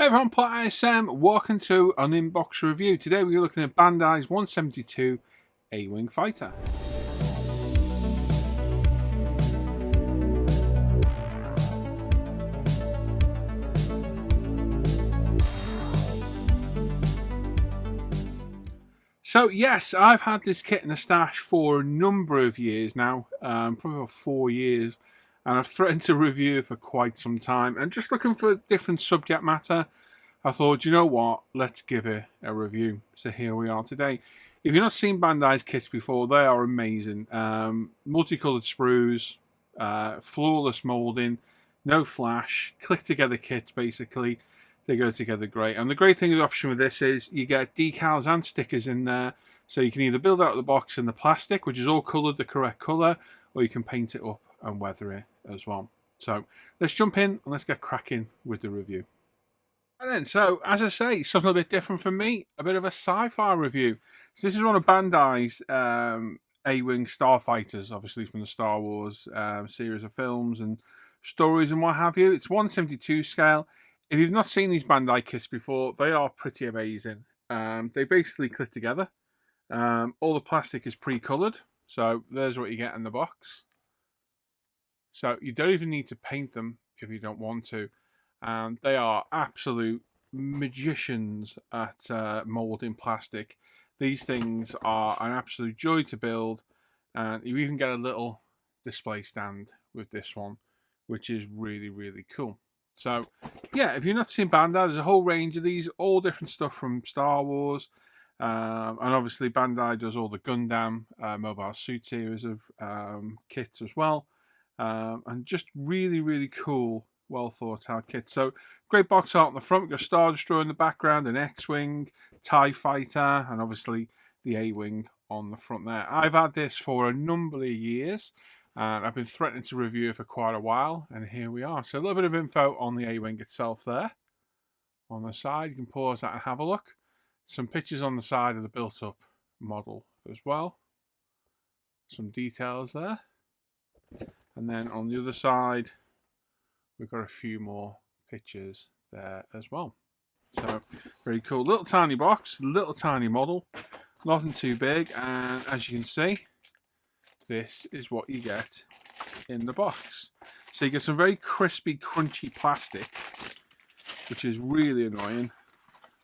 everyone, Plot ISM. Welcome to an inbox review. Today we're looking at Bandai's 172 A-Wing fighter. So yes, I've had this kit in the stash for a number of years now, probably about 4 years, and I've threatened to review it for quite some time. And just looking for a different subject matter, I thought, you know what, let's give it a review. So here we are today. If you've not seen Bandai's kits before, they are amazing. Multicolored sprues, flawless molding, no flash, click together kits basically. They go together great. And the great thing with the option with this is you get decals and stickers in there. So you can either build out of the box in the plastic, which is all coloured the correct colour, or you can paint it up and weather it as well. So let's jump in and let's get cracking with the review. And then, so as I say, something a bit different from me, a bit of a sci-fi review. So this is one of Bandai's A-Wing Starfighters, obviously from the Star Wars series of films and stories and what have you. It's 172 scale. If you've not seen these Bandai kits before, they are pretty amazing. They basically click together. All the plastic is pre-coloured, so there's what you get in the box. So you don't even need to paint them if you don't want to. And they are absolute magicians at moulding plastic. These things are an absolute joy to build, and you even get a little display stand with this one, which is really, really cool. So, yeah, if you've not seen Bandai, there's a whole range of these, all different stuff from Star Wars. And obviously Bandai does all the Gundam Mobile Suit series of kits as well. And just really, really cool, well thought out kits. So, great box art on the front. We've got Star Destroyer in the background, an X-Wing, TIE Fighter, and obviously the A-Wing on the front there. I've had this for a number of years. And I've been threatening to review it for quite a while, and here we are. So a little bit of info on the A-Wing itself there. On the side, you can pause that and have a look. Some pictures on the side of the built-up model as well. Some details there. And then on the other side, we've got a few more pictures there as well. So, very cool. Little tiny box, little tiny model. Nothing too big, and as you can see, this is what you get in the box. So you get some very crispy, crunchy plastic, which is really annoying.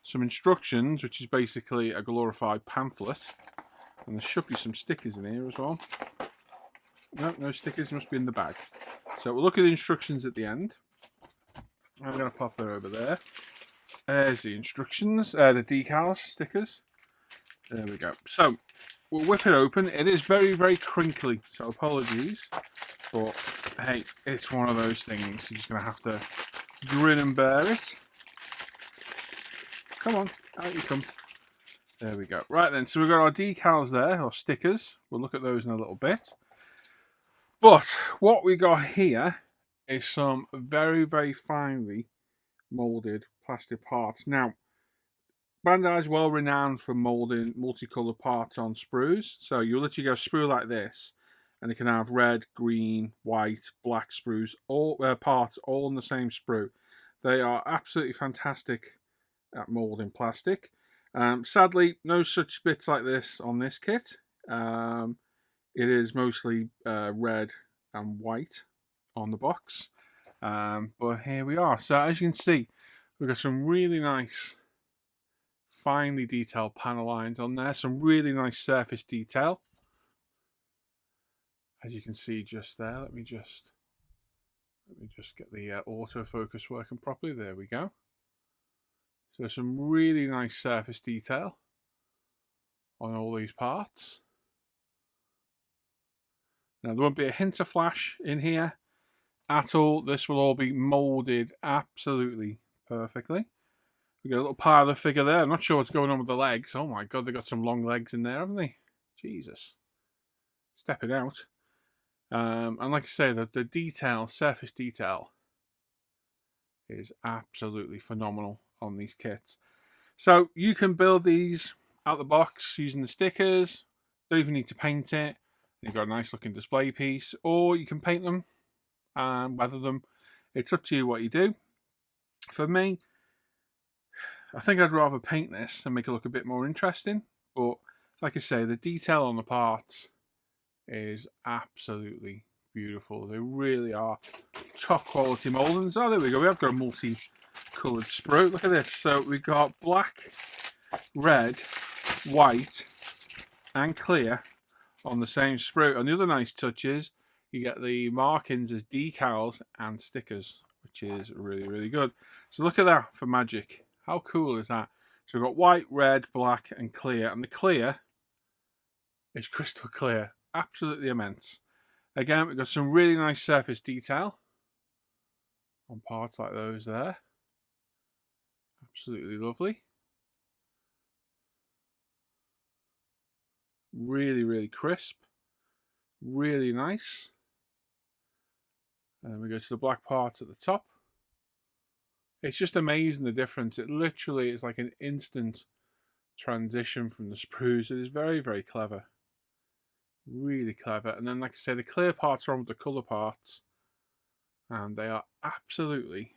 Some instructions, which is basically a glorified pamphlet. And there should be some stickers in here as well. No, no stickers, must be in the bag. So we'll look at the instructions at the end. I'm going to pop that over there. There's the instructions, the decals, stickers. There we go. So, we'll whip it open. It is very, very crinkly, so apologies. But, hey, it's one of those things. You're just going to have to grin and bear it. Come on, out you come. There we go. Right then, so we've got our decals there, or stickers. We'll look at those in a little bit. But, what we got here is some very, very finely moulded plastic parts. Now, Bandai is well renowned for moulding multicolored parts on sprues. So you literally go sprue like this, and it can have red, green, white, black sprues, all parts all in the same sprue. They are absolutely fantastic at moulding plastic. Sadly, no such bits like this on this kit. It is mostly red and white on the box. But here we are. So as you can see, we've got some really nice finely detailed panel lines on there, some really nice surface detail, as you can see just there. Let me just get the autofocus working properly. There we go. So some really nice surface detail on all these parts. Now there won't be a hint of flash in here at all. This will all be molded absolutely perfectly. We got a little pilot figure there. I'm not sure what's going on with the legs. Oh my god, they've got some long legs in there, haven't they? Jesus. Stepping out. And like I say, the detail, surface detail, is absolutely phenomenal on these kits. So you can build these out the box using the stickers. Don't even need to paint it. You've got a nice looking display piece. Or you can paint them and weather them. It's up to you what you do. For me, I think I'd rather paint this and make it look a bit more interesting. But like I say, the detail on the parts is absolutely beautiful. They really are top quality mouldings. Oh, there we go. We have got a multi-coloured sprue. Look at this. So we've got black, red, white and clear on the same sprue. And the other nice touch is you get the markings as decals and stickers, which is really, really good. So look at that for magic. How cool is that? So we've got white, red, black and clear. And the clear is crystal clear. Absolutely immense. Again, we've got some really nice surface detail on parts like those there. Absolutely lovely. Really, really crisp. Really nice. And we go to the black part at the top. It's just amazing the difference. It literally is like an instant transition from the sprues. It is very, very clever. Really clever. And then, like I say, the clear parts are on with the colour parts. And they are absolutely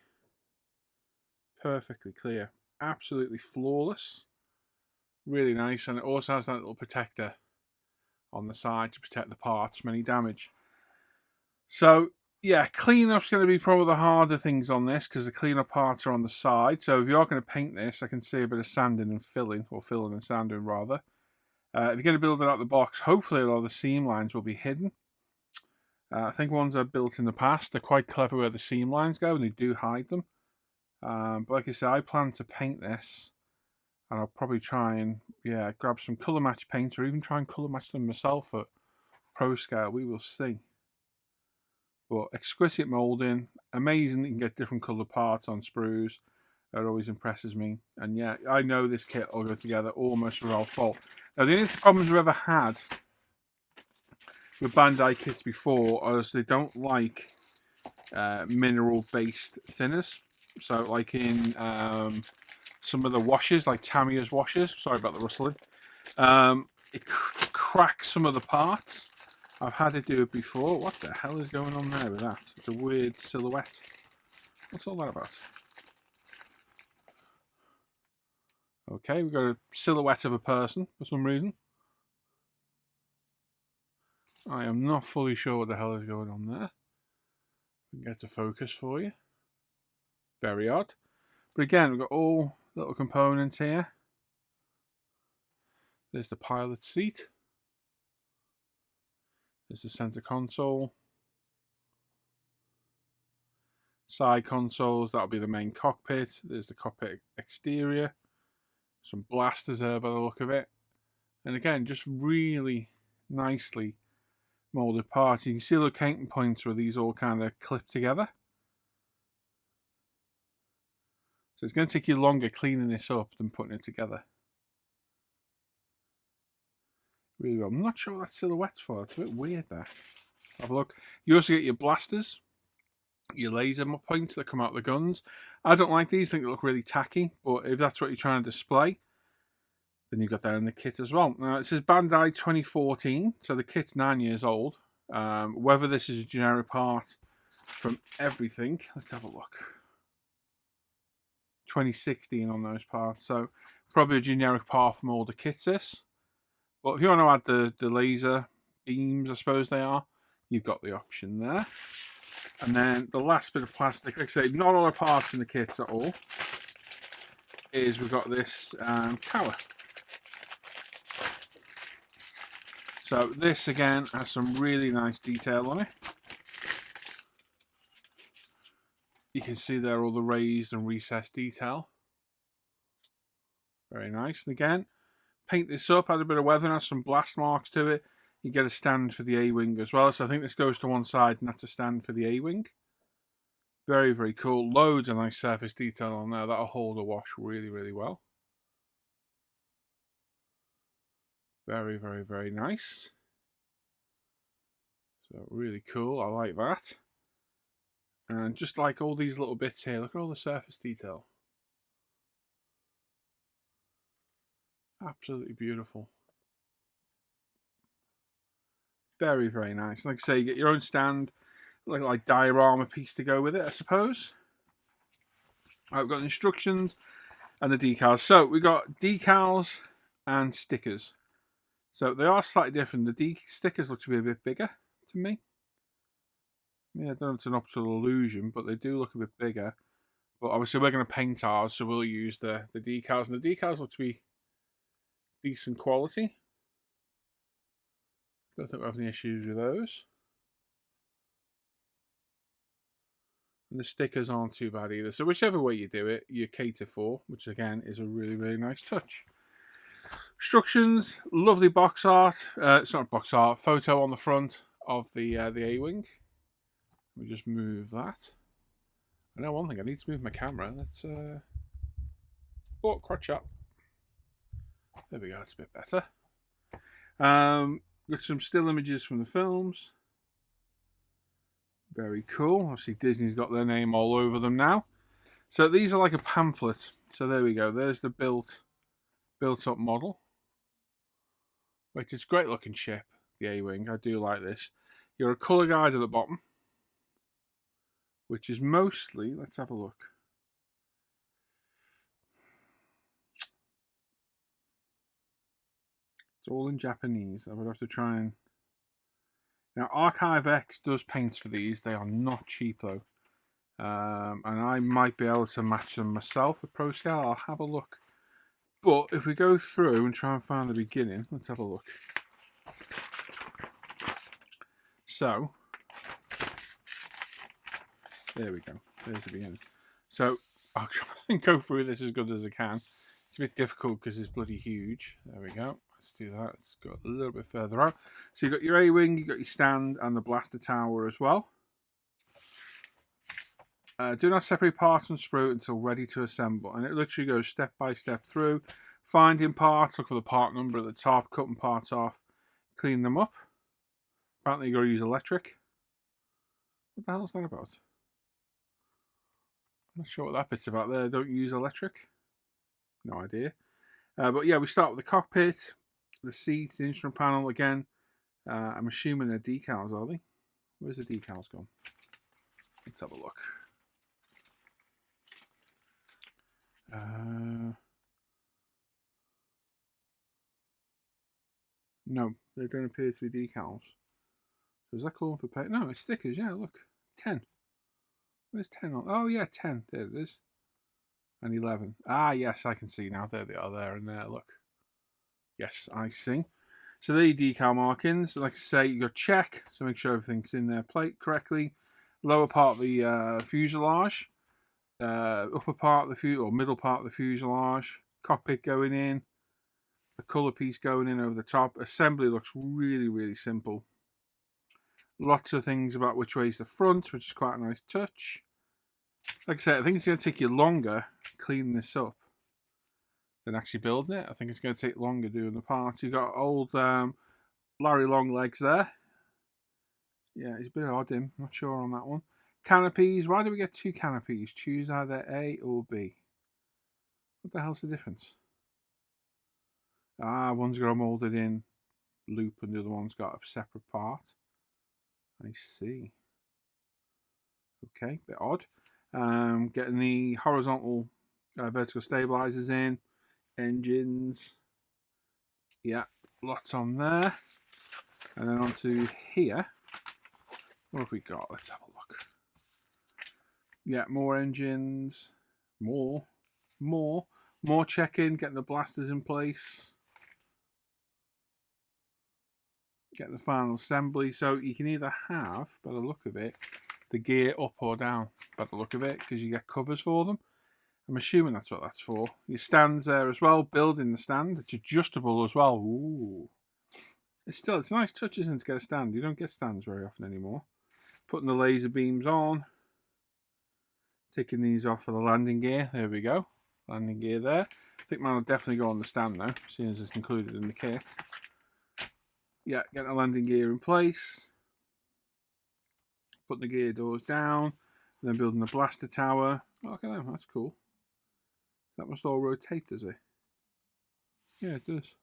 perfectly clear. Absolutely flawless. Really nice. And it also has that little protector on the side to protect the parts from any damage. So, yeah, cleanup's going to be probably the harder things on this because the cleanup parts are on the side. So if you're going to paint this, I can see a bit of sanding and filling, or filling and sanding rather. If you're going to build it out of the box, hopefully a lot of the seam lines will be hidden. I think ones I've built in the past, they're quite clever where the seam lines go and they do hide them. But like I said, I plan to paint this and I'll probably try and grab some colour match paint or even try and colour match them myself at pro scale. We will see. But exquisite moulding, amazing that you can get different coloured parts on sprues. That always impresses me. And yeah, I know this kit will go together almost without fault. Now, the only problems I've ever had with Bandai kits before is they don't like mineral-based thinners. So, like in some of the washes, like Tamiya's washes, sorry about the rustling, it cracks some of the parts. I've had to do it before. What the hell is going on there with that? It's a weird silhouette. What's all that about? Okay, we've got a silhouette of a person for some reason. I am not fully sure what the hell is going on there. We can get to focus for you. Very odd. But again, we've got all little components here. There's the pilot seat. There's the center console. Side consoles, that'll be the main cockpit. There's the cockpit exterior. Some blasters there by the look of it. And again, just really nicely molded parts. You can see the locating points where these all kind of clip together. So it's going to take you longer cleaning this up than putting it together. Really well. I'm not sure what that silhouette's for. It's a bit weird there. Have a look. You also get your blasters, your laser points that come out of the guns. I don't like these. I think they look really tacky. But if that's what you're trying to display, then you've got that in the kit as well. Now, it says Bandai 2014. So the kit's 9 years old. Whether this is a generic part from everything, let's have a look. 2016 on those parts. So probably a generic part from all the kits this. But if you want to add the laser beams, I suppose they are, you've got the option there. And then the last bit of plastic, like I say, not all the parts in the kits at all, is we've got this tower. So this again has some really nice detail on it. You can see there all the raised and recessed detail. Very nice. And again, paint this up, add a bit of weather, and some blast marks to it. You get a stand for the A-wing as well. So I think this goes to one side and that's a stand for the A-wing. Very, very cool. Loads of nice surface detail on there. That'll hold a wash really, really well. Very, very, very nice. So really cool. I like that. And just like all these little bits here, look at all the surface detail. Absolutely beautiful. Very, very nice. Like I say, you get your own stand, like diorama piece to go with it, I suppose. I've got instructions. And the decals. So we got decals and stickers. So they are slightly different. The stickers look to be a bit bigger to me. Yeah, I don't know if it's an optical illusion, but they do look a bit bigger. But obviously we're going to paint ours, so we'll use the decals. And the decals look to be decent quality. Don't think we have any issues with those. And the stickers aren't too bad either. So whichever way you do it, you cater for, which again is a really, really nice touch. Instructions, lovely box art. It's not box art, photo on the front of the A-wing. Let me just move that. I know one thing, I need to move my camera. Let's crotch up. There we go, it's a bit better. Got some still images from the films. Very cool. Obviously Disney's got their name all over them now. So these are like a pamphlet. So there we go. There's the built up model. Which is a great looking ship, the A-Wing. I do like this. You're a colour guide at the bottom. Which is mostly, let's have a look. It's all in Japanese. I would have to try and... Now, Archive X does paints for these. They are not cheap, though. And I might be able to match them myself with ProScale. I'll have a look. But if we go through and try and find the beginning, let's have a look. So, there we go. There's the beginning. So, I'll try and go through this as good as I can. It's a bit difficult because it's bloody huge. There we go. Let's do that. Let's go a little bit further out. So you've got your A-Wing, you've got your stand and the blaster tower as well. Do not separate parts and sprue until ready to assemble. And it literally goes step by step through. Finding parts, look for the part number at the top, cutting parts off, cleaning them up. Apparently you've got to use electric. What the hell is that about? I'm not sure what that bit's about there. Don't use electric. No idea. But yeah, we start with the cockpit, the seats, the instrument panel again. I'm assuming they're decals, are they? Where's the decals gone? Let's have a look. No, they don't appear to be decals. So is that calling for pay? No, it's stickers. Yeah, look. 10. Where's 10 on? Oh, yeah, 10. There it is. And 11. Ah, yes, I can see now. There they are, there and there. Look. Yes, I see. So there are your decal markings. Like I say, you got check. So make sure everything's in their plate correctly. Lower part of the fuselage. Upper part of the or middle part of the fuselage. Cockpit going in. The colour piece going in over the top. Assembly looks really, really simple. Lots of things about which way is the front, which is quite a nice touch. Like I said, I think it's going to take you longer cleaning this up than actually building it. I think it's going to take longer doing the parts. You've got old Larry Longlegs there. Yeah, he's a bit odd, him. Not sure on that one. Canopies. Why do we get 2 canopies? Choose either A or B. What the hell's the difference? Ah, one's got a moulded in loop and the other one's got a separate part. I see. Okay, bit odd. Getting the horizontal vertical stabilizers in. Engines. Yeah, lots on there. And then onto here. What have we got? Let's have a look. Yeah, more engines. More check-in, getting the blasters in place. Getting the final assembly. So you can either have, by the look of it, the gear up or down, by the look of it, because you get covers for them. I'm assuming that's what that's for. Your stand's there as well, building the stand. It's adjustable as well. Ooh. It's a nice touch, isn't it, to get a stand. You don't get stands very often anymore. Putting the laser beams on. Taking these off for the landing gear. There we go. Landing gear there. I think mine will definitely go on the stand now, seeing as it's included in the kit. Yeah, getting a landing gear in place. Putting the gear doors down. Then building the blaster tower. Oh, look at that, that's cool. That must all rotate, does it? Yeah, it does.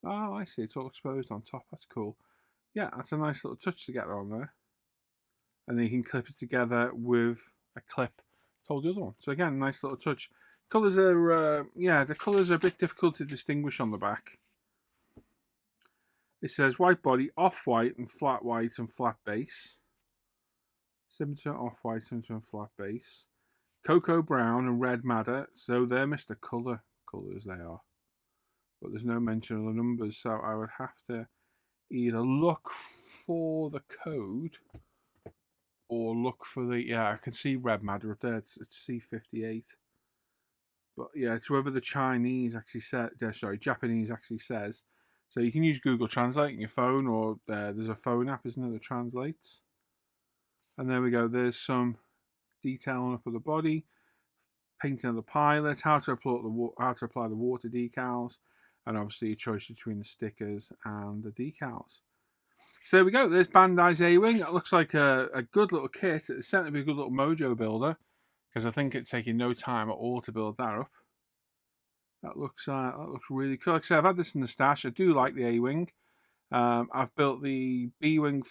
Oh, I see. It's all exposed on top. That's cool. Yeah, that's a nice little touch to get on there. And then you can clip it together with a clip to hold the other one. So again, nice little touch. Colours are, yeah, the colours are a bit difficult to distinguish on the back. It says white body, off-white and flat base. 7% off-white, 7% flat base. Cocoa brown and red madder. So they're Mr. Colour colours, they are. But there's no mention of the numbers, so I would have to either look for the code or look for the, yeah, I can see red madder up there. It's C58. But yeah, it's whether the Chinese actually said, sorry, Japanese actually says. So you can use Google Translate on your phone, or there's a phone app, isn't there, that translates. And there we go. There's some detail on up of the body, painting of the pilot, how to apply the water decals, and obviously a choice between the stickers and the decals. So there we go. There's Bandai's A-Wing. It looks like a good little kit. It's certainly be a good little mojo builder, because I think it's taking no time at all to build that up. That looks really cool. Like I said, I've had this in the stash. I do like the A-Wing. I've built the B-Wing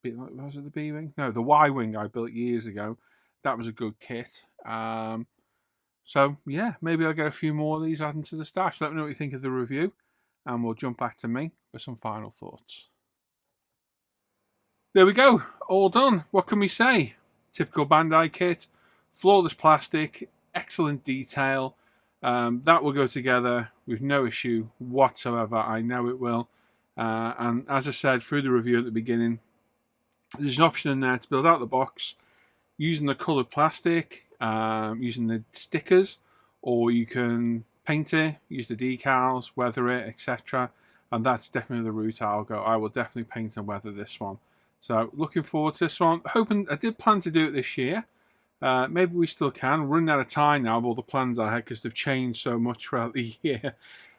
was it the B-Wing? No, the Y-Wing I built years ago. That was a good kit. So, yeah, maybe I'll get a few more of these added to the stash. Let me know what you think of the review, and we'll jump back to me with some final thoughts. There we go. All done. What can we say? Typical Bandai kit. Flawless plastic. Excellent detail. That will go together with no issue whatsoever. I know it will. And as I said through the review at the beginning, there's an option in there to build out the box using the coloured plastic, using the stickers, or you can paint it, use the decals, weather it, etc. And that's definitely the route I'll go. I will definitely paint and weather this one. So looking forward to this one. Hoping, I did plan to do it this year. Maybe we still can. Running out of time now of all the plans I had, because they've changed so much throughout the year.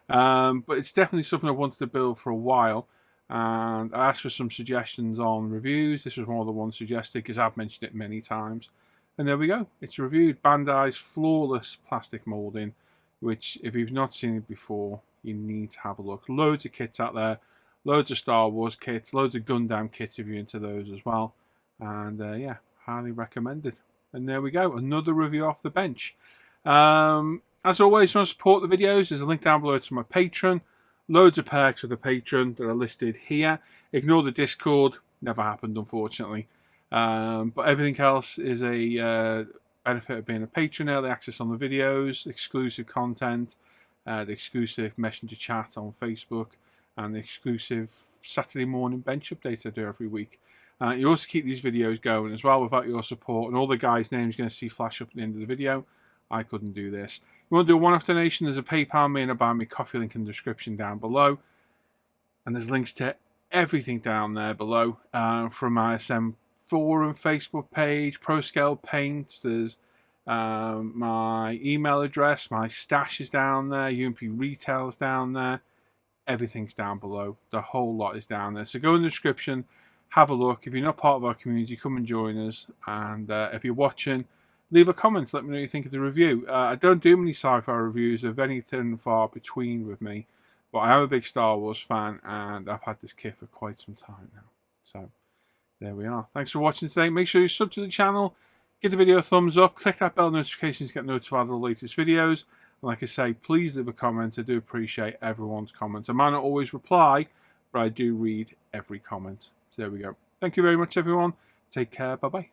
But it's definitely something I wanted to build for a while. And I asked for some suggestions on reviews. This was one of the ones suggested, because I've mentioned it many times. And there we go. It's reviewed. Bandai's flawless plastic moulding, which if you've not seen it before, you need to have a look. Loads of kits out there. Loads of Star Wars kits. Loads of Gundam kits if you're into those as well. And yeah, highly recommended. And there we go. Another review off the bench. As always, if you want to support the videos, there's a link down below to my Patreon. Loads of perks for the patron that are listed here. Ignore the Discord. Never happened, unfortunately. But everything else is a benefit of being a patron. Early access on the videos, exclusive content, the exclusive messenger chat on Facebook, and the exclusive Saturday morning bench update I do every week. You also keep these videos going as well. Without your support, and all the guys' names you're going to see flash up at the end of the video, I couldn't do this. If you want to do a one-off donation, there's a PayPal me and a Buy Me Coffee link in the description down below. And there's links to everything down there below. From my SM forum, Facebook page, ProScale Paints, there's my email address, my stash is down there, UMP Retail is down there. Everything's down below. The whole lot is down there. So go in the description, have a look. If you're not part of our community, come and join us. And if you're watching, leave a comment. Let me know what you think of the review. I don't do many sci-fi reviews of anything far between with me. But I am a big Star Wars fan, and I've had this kit for quite some time now. So there we are. Thanks for watching today. Make sure you sub to the channel. Give the video a thumbs up. Click that bell notification to get notified of the latest videos. And like I say, please leave a comment. I do appreciate everyone's comments. I might not always reply, but I do read every comment. So there we go. Thank you very much, everyone. Take care. Bye-bye.